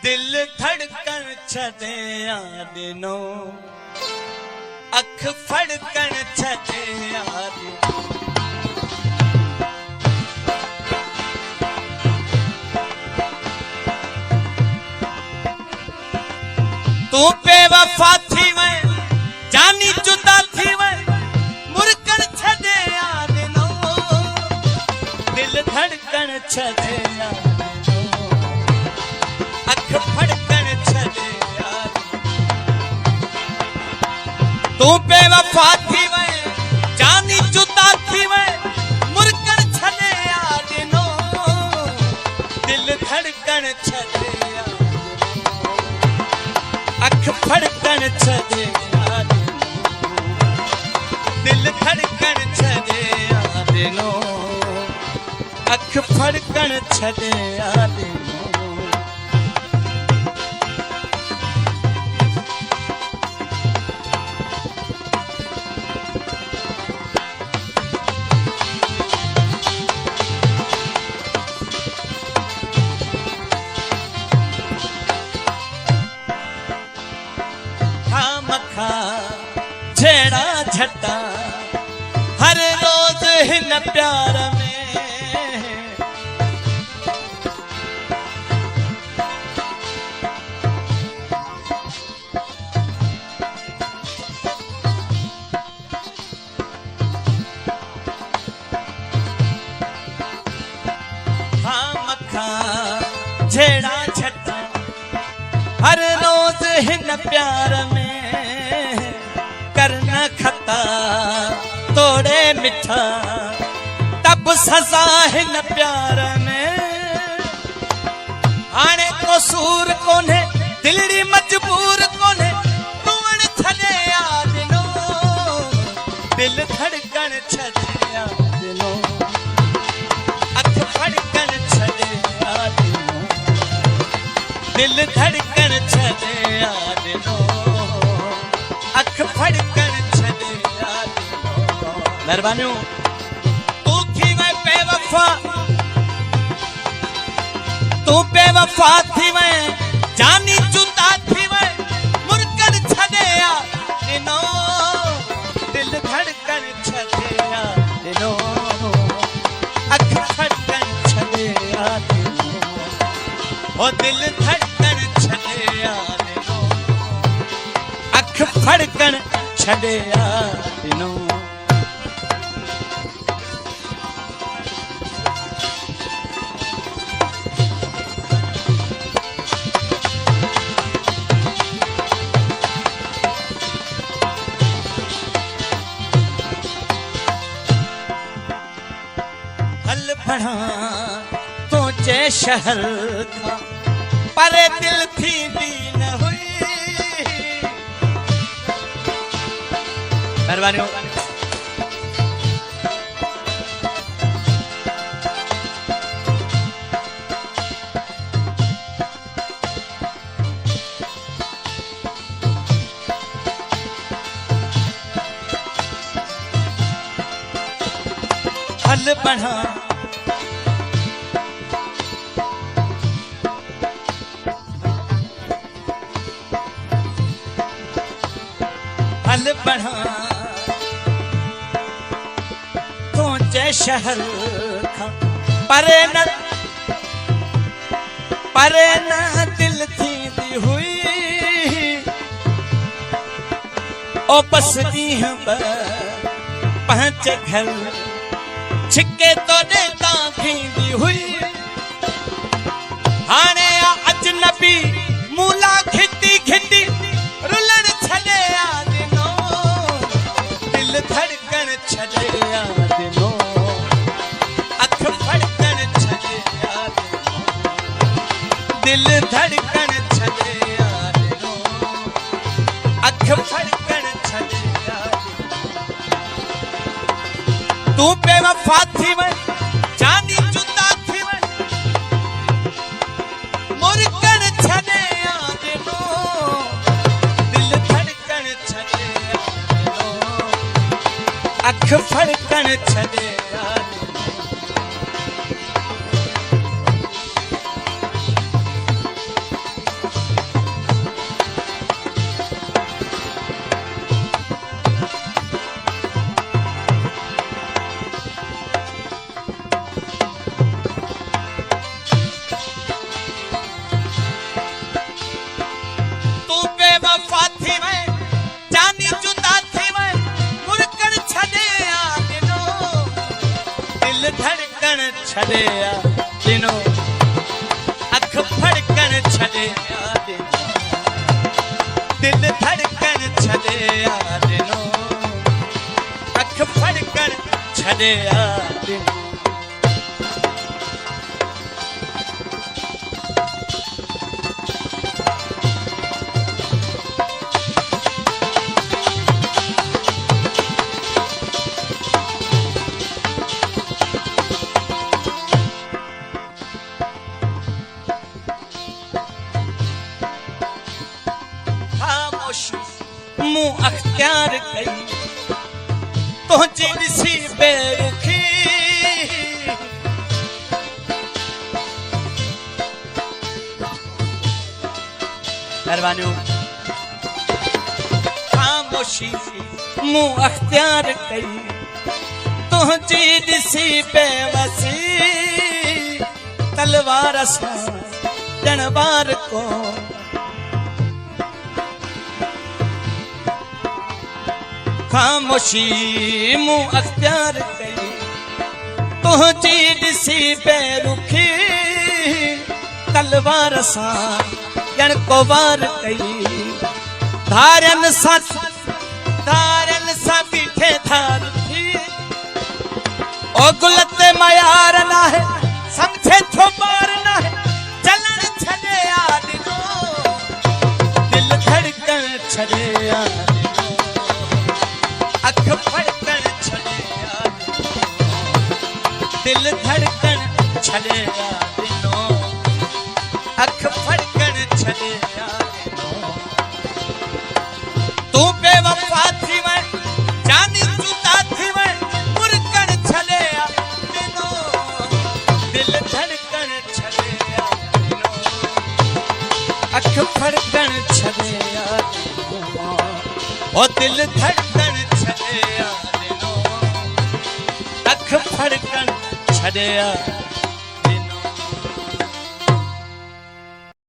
दिल धड़कन छदे आदिनो अख फड़कन छदे आदिनो तू बेवफा थी मैं जानी जुदा थी मैं मुरकन छदे आदिनो दिल धड़कन छदे आदिनो अख फड़कन छदे तू बेवफा थी मैं जानी जुदा थी मैं मुरकन छदे आदिनो दिल धड़कन छदे अख फड़कन छदे दिल धड़कन छदे आदिनो अख फड़कन छदे आदिनो झेड़ा झटा हर रोज हिन प्यार में खामखा झेड़ा झटा हर रोज हिन प्यार में करना खता तोड़े मिठा तब सजा है न प्यार में आने कसूर कोने दिलड़ी मजबूर कोने रुवण छदे आदिनो दिल धड़कन छदे आदिनो अख फड़कन छदे आदिनो दिल धड़कन छदे आदिनो अख फड़कन छदे आदिनो मेहरबानी तू थी मैं बेवफा तू बेवफा थी मैं जानी जुदा थी मैं मुरकन छदे आदिनो दिल धड़कन छदे आदिनो अख फड़कन छदे आदिनो ओ दिल धड़कन छदे आदिनो अख फड़कन छदे आदिनो हल बढ़ा तोचे शहर का पर दिल थी दीन हुई मेहरबानी हो हल बढ़ा हल बढ़ा तोचे शहर का परे न दिल थी दी हुई ओ बस दी पहुंच घर छिके तो देता थी हुई हाने अजनबी मूला खिटी खिटी रुलण छदे आदिनो दिल धड़कन छदे आदिनो अख फड़कन छदे आदिनो दिल धड़कन छदे आदिनो अख फड़कन छदे आदिनो तू बेवफा थी मैं जानी जुदा थी मैं मुरकन छदे आदिनो दिल धड़कन छदे आदिनो अख फड़कन छदे आदिनो छड़िया दिनों अख फड़कन छड़िया दिनों दिल धड़कन छड़िया दिनों अख फड़कन छड़िया दिनों मुँह अख्तियार कई तुझे ॾिसी बेरुखी महिरबानी खामोशी मुँह अख्तियार कई तुझे ॾिसी बेवसी तलवार सां ॾणवार को खामोशी मुँह अख्तियार कई तुझी ॾिसी बेरुखी तलवार सां ॼण को वार कई धारनि सां बीठे धार थी ओ गुल ते मयार नाहे समझे थो ॿार नाहे चलण छॾे यार ॾिनो दिल धड़कन छॾे यार अख फड़कन छड़िया दिल धड़कन छड़िया दिनों अख फड़कन छड़िया दिनों तू बेवफा थी मैं जानी जुदा थी मैं मुरकन छड़िया दिनों दिल धड़कन छड़िया दिनों अख फड़कन छड़िया दिनों ओ दिल धड़कन छड़िया दिनों अख फड़कन छड़िया